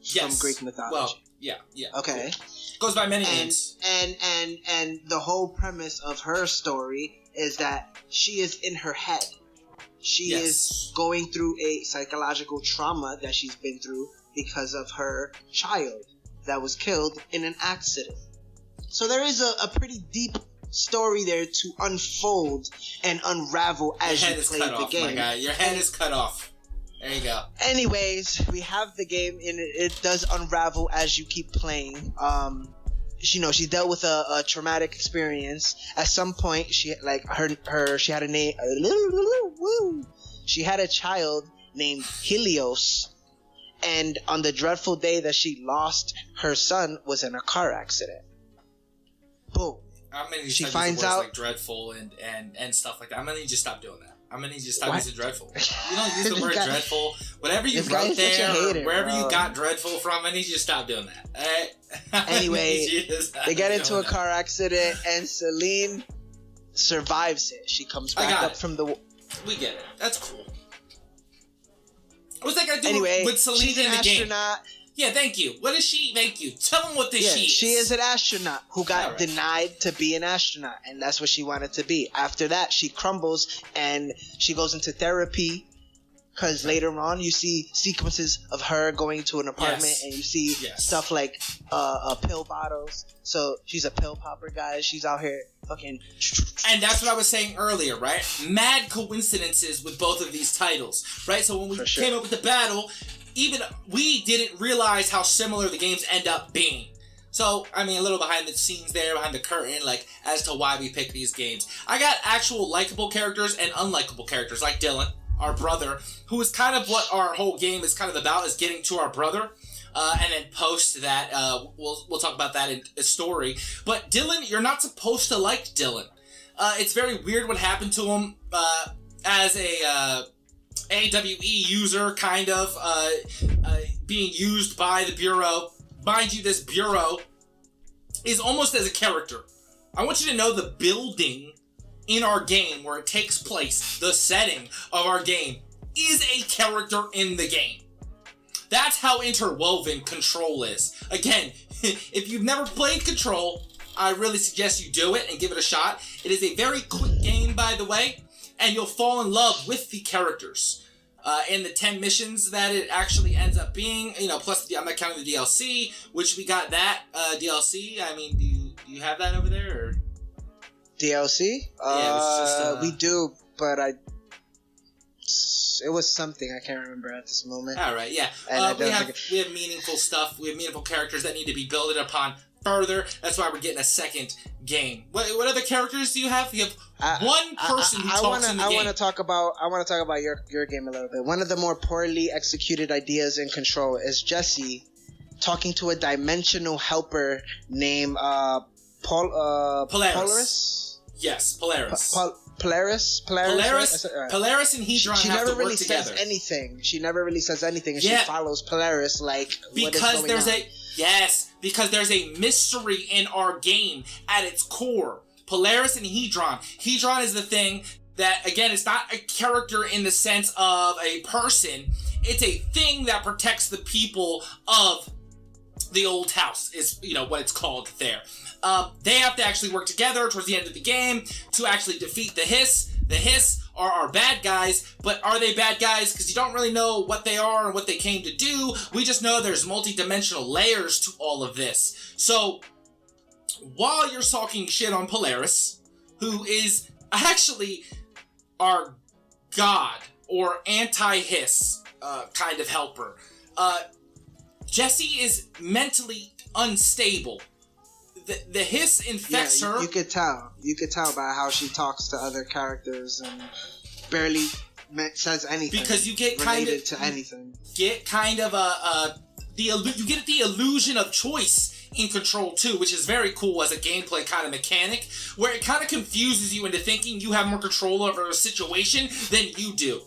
Yes. From Greek mythology. Well, yeah. Okay. Goes by many names. And the whole premise of her story is that she is in her head. She is going through a psychological trauma that she's been through because of her child that was killed in an accident. So there is a pretty deep story there to unfold and unravel as you play the game. My guy. Your head is cut off. There you go. Anyways, we have the game, and it does unravel as you keep playing. She dealt with a traumatic experience. At some point, she had a name. She had a child named Helios, and on the dreadful day that she lost her son was in a car accident. Boom. I'm gonna she finds out like dreadful and stuff like that. I'm gonna need you to stop doing that. I'm gonna need you to stop using dreadful. You don't use the word dreadful. Whatever you wrote there, hater, wherever you got dreadful from, I need you to stop doing that. Alright? Anyway, they get into a car accident and Celine survives it. She comes back up from the... We get it. That's cool. What's that got to do with Celine in the game? Yeah, thank you. What is she? Thank you. Tell them what she is. She is an astronaut who got denied to be an astronaut, and that's what she wanted to be. After that, she crumbles, and she goes into therapy, because later on, you see sequences of her going to an apartment, and you see stuff like pill bottles. So she's a pill popper, guys. She's out here fucking... And that's what I was saying earlier, right? Mad coincidences with both of these titles, right? So when we came up with the battle... Even we didn't realize how similar the games end up being. So, I mean, a little behind the scenes there, behind the curtain, like, as to why we pick these games. I got actual likable characters and unlikable characters, like Dylan, our brother, who is kind of what our whole game is kind of about, is getting to our brother. And then post that, we'll talk about that in a story. But Dylan, you're not supposed to like Dylan. It's very weird what happened to him. as a AWE user, kind of being used by the Bureau. Mind you, this Bureau is almost as a character. I want you to know the building in our game where it takes place, the setting of our game, is a character in the game. That's how interwoven Control is. Again, if you've never played Control, I really suggest you do it and give it a shot. It is a very quick game, by the way, and you'll fall in love with the characters. In the 10 missions that it actually ends up being, plus I'm not counting the DLC, which we got that DLC. I mean, do you have that over there? Or? DLC? Yeah, it was just, we do, but it was something I can't remember at this moment. All right, yeah. We have meaningful stuff. We have meaningful characters that need to be built upon further. That's why we're getting a second game. What other characters do you have? You have one person who talks in the game. I want to talk about your game a little bit. One of the more poorly executed ideas in Control is Jesse talking to a dimensional helper named Polaris. Yes, Polaris. Polaris and Hedron she have never to really work together. says anything. She never really says anything, and she follows Polaris like because because there's a mystery in our game at its core. Polaris and Hedron. Hedron is the thing that, again, it's not a character in the sense of a person. It's a thing that protects the people of the old house, is what it's called there. They have to actually work together towards the end of the game to actually defeat the Hiss. The Hiss are our bad guys, but are they bad guys? Because you don't really know what they are and what they came to do. We just know there's multi-dimensional layers to all of this. So, while you're talking shit on Polaris, who is actually our god or anti-Hiss kind of helper, Jessie is mentally unstable. The Hiss infects her. You could tell. You could tell by how she talks to other characters and barely says anything. Because you get related to anything. Get kind of you get the illusion of choice in Control 2, which is very cool as a gameplay kind of mechanic, where it kind of confuses you into thinking you have more control over a situation than you do.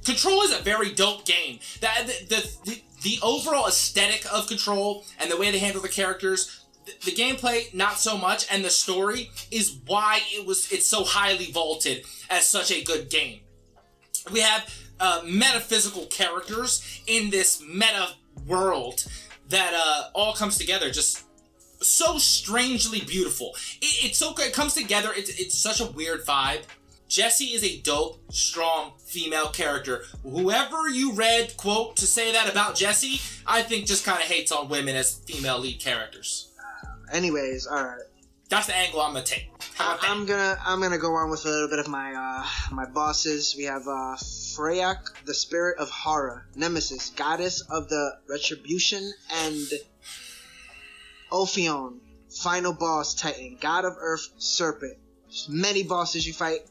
Control is a very dope game. The overall aesthetic of Control and the way they handle the characters, the gameplay, not so much, and the story is why it's so highly vaulted as such a good game. We have metaphysical characters in this meta world that all comes together just so strangely beautiful. It comes together. It's such a weird vibe. Jessie is a dope, strong female character. Whoever you read quote to say that about Jessie, I think just kind of hates on women as female lead characters. Anyways, all right. That's the angle I'm gonna take. I'm gonna go on with a little bit of my bosses. We have Freyak, the spirit of horror, Nemesis, goddess of the retribution, and Ophion, final boss titan, god of earth, serpent. There's many bosses you fight.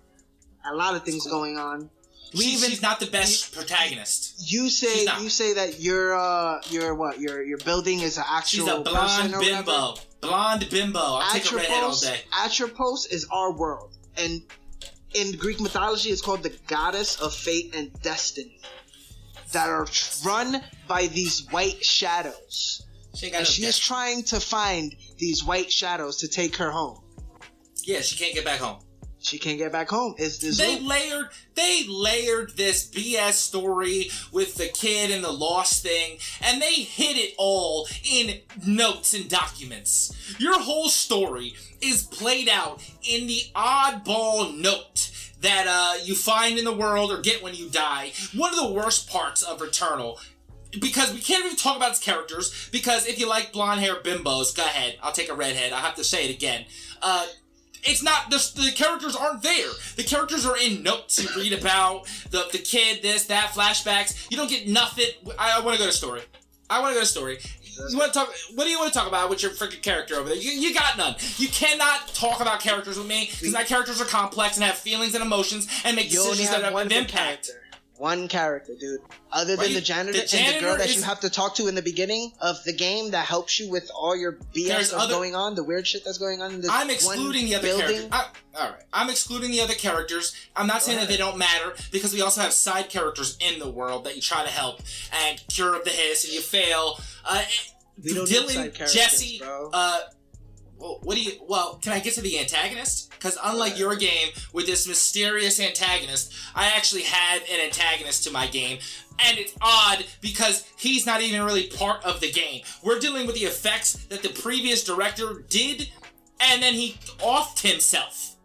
A lot of things going on. She's not the best protagonist. You say that your building is an actual. She's a blonde bimbo. Blonde bimbo. I'll take a redhead all day. Atropos is our world, and in Greek mythology, it's called the goddess of fate and destiny, that are run by these white shadows. She is trying to find these white shadows to take her home. Yeah, she can't get back home. She can't get back home. They layered this BS story with the kid and the lost thing, and they hid it all in notes and documents. Your whole story is played out in the oddball note that you find in the world or get when you die. One of the worst parts of Returnal, because we can't even talk about its characters, because if you like blonde hair bimbos, go ahead. I'll take a redhead. I'll have to say it again. It's not, the characters aren't there. The characters are in notes you read about, the kid, this, that, flashbacks. You don't get nothing. I want to go to story. You want to talk, what do you want to talk about with your freaking character over there? You got none. You cannot talk about characters with me, because my characters are complex and have feelings and emotions and make decisions that have an impact. One character, dude. Other than the janitor and the girl that you have to talk to in the beginning of the game that helps you with all your BS that's going on, the weird shit that's going on in this I'm excluding the other characters. Alright. I'm excluding the other characers. I'm not saying that they don't matter, because we also have side characters in the world that you try to help and cure up the hiss and you fail. We don't need side characters, Jesse, bro. Well, can I get to the antagonist? Because unlike your game with this mysterious antagonist, I actually had an antagonist to my game, and it's odd because he's not even really part of the game. We're dealing with the effects that the previous director did, and then he offed himself.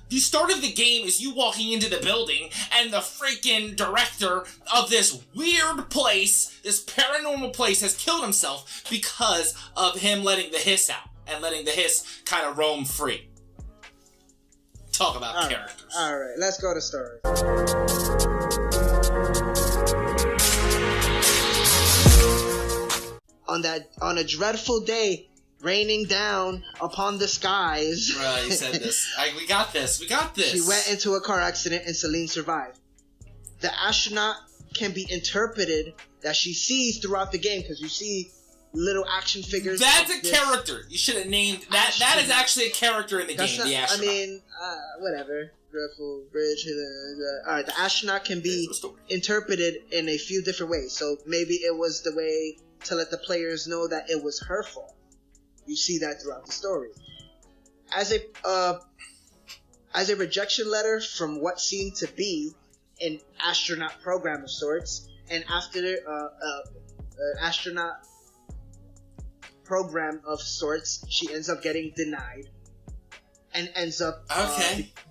The start of the game is you walking into the building, and the freaking director of this weird place, this paranormal place, has killed himself because of him letting the hiss out. And letting the hiss kind of roam free. Talk about characters. Alright, let's go to story. On a dreadful day, raining down upon the skies. Right, you said this. We got this. She went into a car accident and Celine survived. The astronaut can be interpreted that she sees throughout the game, because you see little action figures. That's a character. You should have named that. That is actually a character in the game. The astronaut. I mean, whatever. Dreadful Bridge. Alright, the astronaut can be interpreted in a few different ways. So maybe it was the way to let the players know that it was her fault. You see that throughout the story. As a rejection letter from what seemed to be an astronaut program of sorts, and after astronaut program of sorts, she ends up getting denied and ends up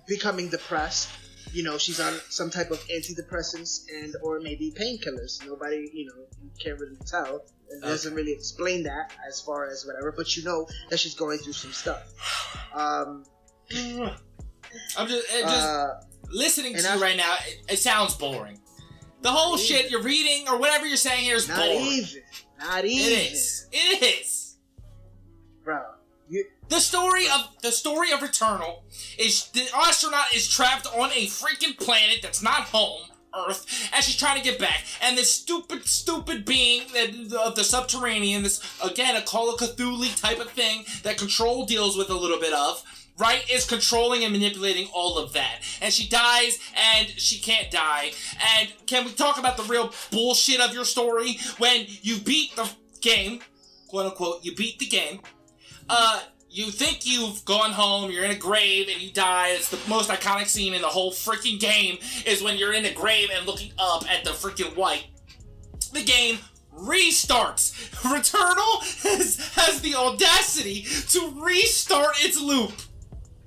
becoming depressed. You know, she's on some type of antidepressants and or maybe painkillers. Nobody, you can't really tell. It doesn't really explain that as far as whatever, but you know that she's going through some stuff. I'm just listening to you right now. It sounds boring. The whole shit you're reading or whatever you're saying here is boring. Not even. It is. Bro, the story of Returnal is the astronaut is trapped on a freaking planet that's not home, Earth, and she's trying to get back. And this stupid being of the subterranean, this, again, a Call of Cthulhu type of thing that Control deals with a little bit of, right, is controlling and manipulating all of that. And she dies, and she can't die. And can we talk about the real bullshit of your story? When you beat the game, quote unquote, you beat the game, you think you've gone home, you're in a grave, and you die. It's the most iconic scene in the whole freaking game, is when you're in the grave and looking up at the freaking white. The game restarts. Returnal has the audacity to restart its loop.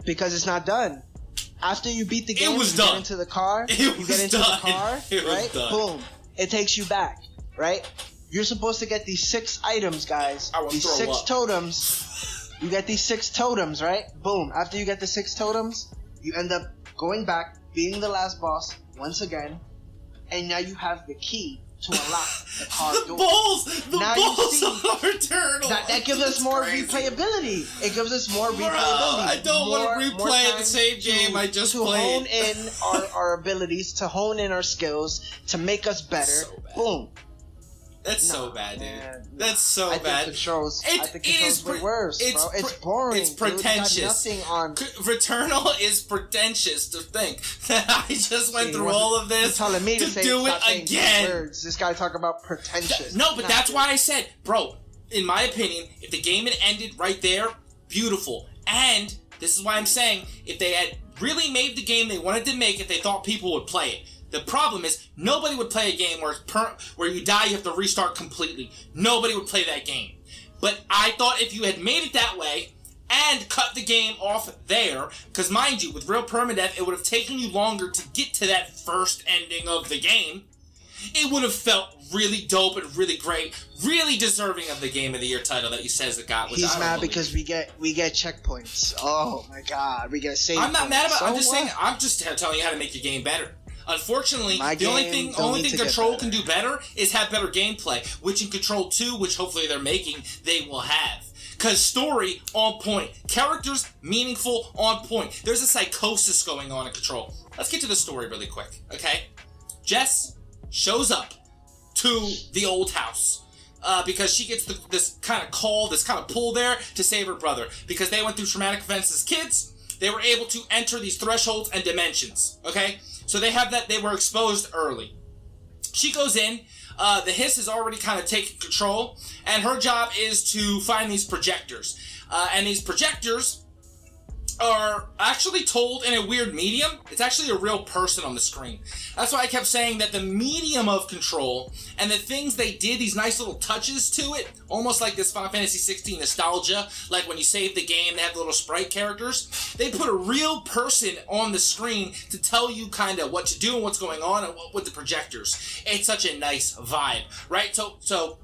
Because it's not done. After you beat the game, you get into the car, right? Boom. It takes you back, right? You're supposed to get these 6 items, guys. These 6 totems. You get these 6 totems, right? Boom. After you get the 6 totems, you end up going back, being the last boss once again, and now you have the key to unlock the car door. The balls of Returnal. That gives us more replayability. It gives us more replayability. I don't want to replay the same game I just played. To hone in our abilities, to hone in our skills, to make us better. So Boom. That's so bad, dude. That's so bad. I think Control's way worse, bro. It's boring. It's pretentious. Dude. On... Returnal is pretentious to think that I just went through all of this telling me to do it again. Words. This guy talk about pretentious. No, but that's why I said, bro, in my opinion, if the game had ended right there, beautiful. And this is why I'm saying, if they had really made the game they wanted to make, if they thought people would play it. The problem is, nobody would play a game where you die, you have to restart completely. Nobody would play that game. But I thought if you had made it that way, and cut the game off there, because mind you, with real permadeath, it would have taken you longer to get to that first ending of the game. It would have felt really dope and really great, really deserving of the Game of the Year title that you says it got. He's mad because we get checkpoints. Oh my god, we get save I'm not mad about. So I'm just saying. I'm just telling you how to make your game better. Unfortunately, the only thing Control can do better is have better gameplay, which in Control 2, which hopefully they're making, they will have. Because story, on point. Characters, meaningful, on point. There's a psychosis going on in Control. Let's get to the story really quick, okay? Jess, shows up to the old house. Because she gets this kind of call, this kind of pull there to save her brother. Because they went through traumatic events as kids, they were able to enter these thresholds and dimensions, okay? So they have that, they were exposed early. She goes in, the hiss has already kind of taken control, and her job is to find these projectors. And these projectors are actually told in a weird medium. It's actually a real person on the screen. That's why I kept saying that the medium of Control and the things they did, these nice little touches to it, almost like this Final Fantasy 16 nostalgia, like when you save the game, they have the little sprite characters. They put a real person on the screen to tell you kind of what to do and what's going on and what with the projectors. It's such a nice vibe, right? So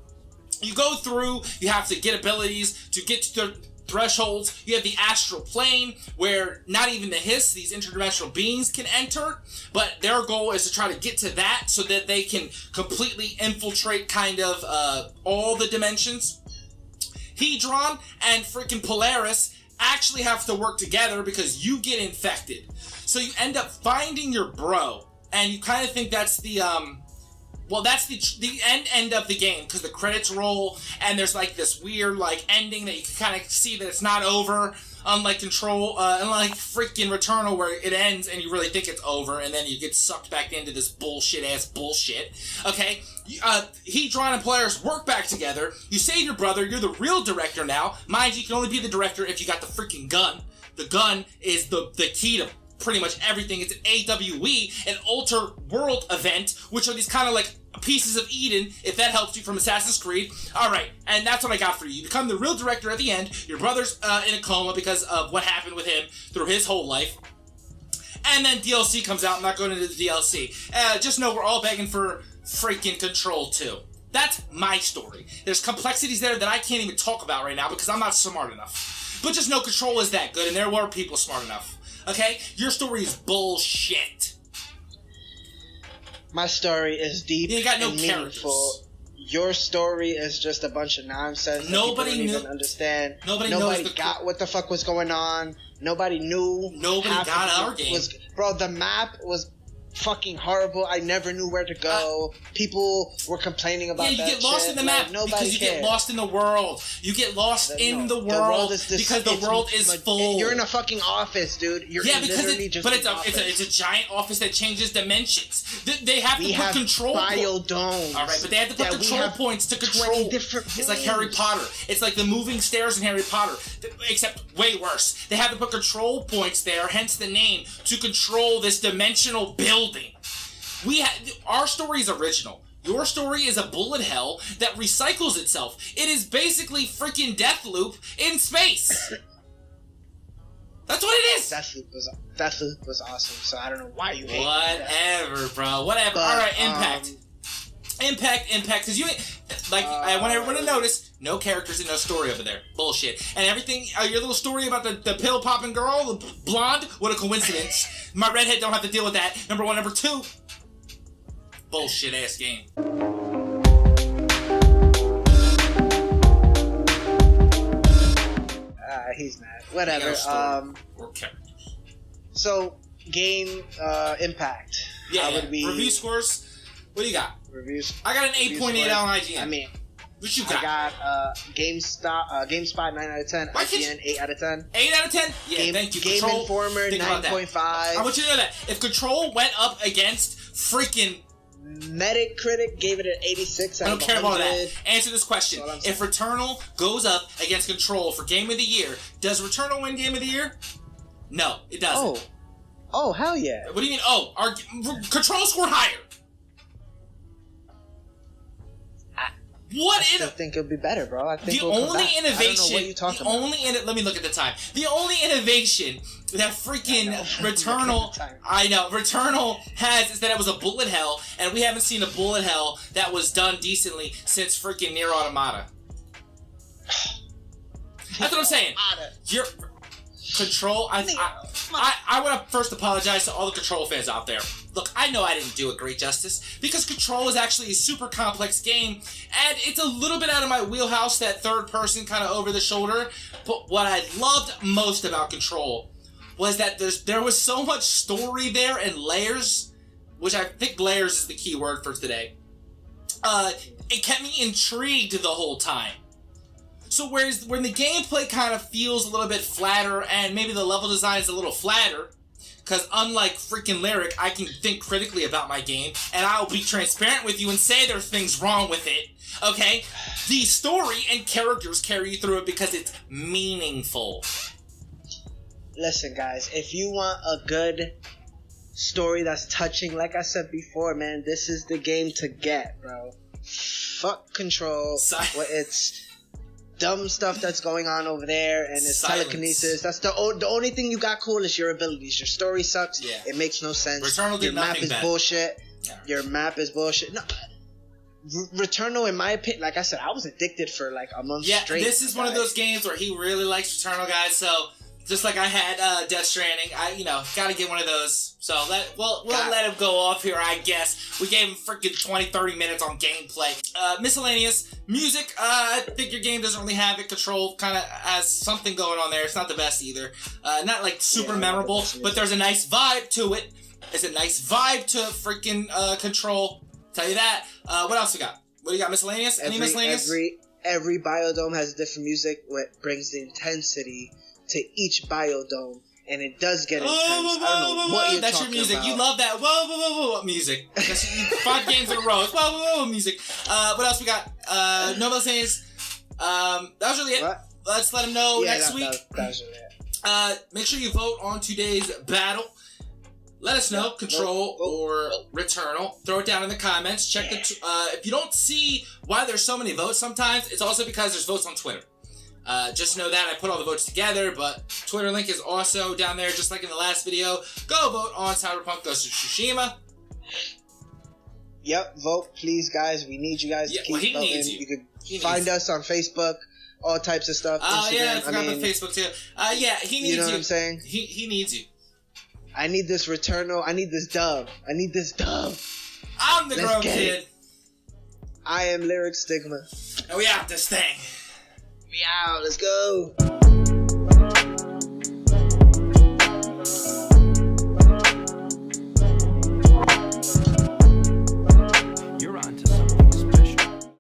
you go through, you have to get abilities to get to the thresholds. You have the astral plane where not even the hiss, these interdimensional beings can enter, but their goal is to try to get to that so that they can completely infiltrate kind of all the dimensions. Hedron and freaking Polaris actually have to work together because you get infected. So you end up finding your bro, and you kind of think that's the well, that's the end of the game, because the credits roll, and there's like this weird like ending that you can kind of see that it's not over, unlike Control, unlike freaking Returnal, where it ends and you really think it's over, and then you get sucked back into this bullshit. Okay, Hedron and Polaris work back together. You save your brother. You're the real director now. Mind you, can only be the director if you got the freaking gun. The gun is the key to pretty much everything. It's an AWE, an alter world event, which are these kind of like pieces of Eden, if that helps you, from Assassin's Creed. Alright, and that's what I got for you. You become the real director at the end. Your brother's in a coma because of what happened with him through his whole life. And then DLC comes out. I'm not going into the DLC. Just know we're all begging for freaking Control 2. That's my story. There's complexities there that I can't even talk about right now because I'm not smart enough. But just know Control is that good, and there were people smart enough. Okay? Your story is bullshit. My story is deep You got no and meaningful. characters. Your story is just a bunch of nonsense. Nobody that people knew. don't even understand. Nobody got what the fuck was going on. Nobody knew. Nobody got our game. Bro, the map was fucking horrible. I never knew where to go. People were complaining about that. Yeah, you get lost in the map because you get lost in the world. You get lost in the world because the world is full. You're in a fucking office, dude. You're literally just it's a giant office that changes dimensions. They have to put control. Biodomes. All right, but they have to put control points to control. It's like Harry Potter. It's like the moving stairs in Harry Potter, except way worse. They have to put control points there, hence the name, to control this dimensional building. Our story is original. Your story is a bullet hell that recycles itself. It is basically freaking Deathloop in space. That's what it is. Deathloop was awesome, so I don't know why you hate Whatever, bro. Whatever. All right, Impact. Impact, because you ain't... Like, I want everyone to notice, no characters and no story over there. Bullshit. And everything, your little story about the pill-popping girl, the blonde, what a coincidence. My redhead don't have to deal with that. Number one. Number two, bullshit-ass game. He's mad. Whatever. Or characters. So, game Impact. Yeah, How would we... Review scores. What do you got? Reviews. I got an 8.8 on IGN. I mean, what you got? I got GameSpot 9 out of 10. IGN 8 out of 10. 8 out of 10? Yeah, thank you. Game Control, Informer 9.5. I want you to know that if Control went up against freaking Metacritic gave it an 86 out of 100. I don't care about that. Answer this question. If Returnal goes up against Control for Game of the Year, does Returnal win Game of the Year? No, it doesn't. Oh, hell yeah. What do you mean, our Control scored higher? I think it'll be better, bro. I think the only innovation. I don't know what you're talking about. Let me look at the time. The only innovation that freaking Returnal, I know, Returnal has is that it was a bullet hell, and we haven't seen a bullet hell that was done decently since freaking Nier Automata. That's what I'm saying. Your Control. I want to first apologize to all the Control fans out there. Look, I know I didn't do it great justice, because Control is actually a super complex game, and it's a little bit out of my wheelhouse, that third person kind of over the shoulder, but what I loved most about Control was that there was so much story there and layers which I think layers is the key word for today, it kept me intrigued the whole time. So whereas when the gameplay kind of feels a little bit flatter and maybe the level design is a little flatter, because unlike freaking Lyric, I can think critically about my game, and I'll be transparent with you and say there's things wrong with it, okay? The story and characters carry you through it because it's meaningful. Listen, guys, if you want a good story that's touching, like I said before, man, this is the game to get, bro. Fuck Control. Well, it's dumb stuff that's going on over there, and it's telekinesis. That's the only thing you got cool is your abilities. Your story sucks. Yeah. It makes no sense. Returnal did your map nothing is bad. bullshit. Yeah. Your map is bullshit. No, Returnal, in my opinion, like I said, I was addicted for like a month straight. Yeah, this is one of those games where he really likes Returnal, guys. So just like I had Death Stranding, I gotta get one of those. So we'll let him go off here, I guess. We gave him freaking 20-30 minutes on gameplay. Miscellaneous music. I think your game doesn't really have it. Control kind of has something going on there. It's not the best either. Not like super memorable, but there's a nice vibe to it. It's a nice vibe to freaking Control. Tell you that. What else we got? What do you got? Miscellaneous? Any miscellaneous? Every biodome has different music, what brings the intensity to each biodome, and it does get intense. I don't know what you're That's your talking music. about. You love that. Whoa, whoa, whoa, whoa, music. That's 5 games in a row. Whoa, whoa, whoa, music. What else we got? No miscellaneous. That was really it. What? Let's let them know next week. That was really it. Make sure you vote on today's battle. Let us know, Control or Returnal. Throw it down in the comments. Check the if you don't see why there's so many votes sometimes, it's also because there's votes on Twitter. Just know that I put all the votes together, but Twitter link is also down there, just like in the last video. Go vote on Cyberpunk Ghost of Tsushima. Yep, vote, please, guys. We need you guys to keep voting. Needs you can find us on Facebook, all types of stuff. Oh, yeah, I forgot about Facebook, too. Yeah, he needs you. You know what I'm saying? He needs you. I need this Returnal. I need this dub. I'm the grown kid. I am Lyric Stigma. And we out this thing. We out. Let's go.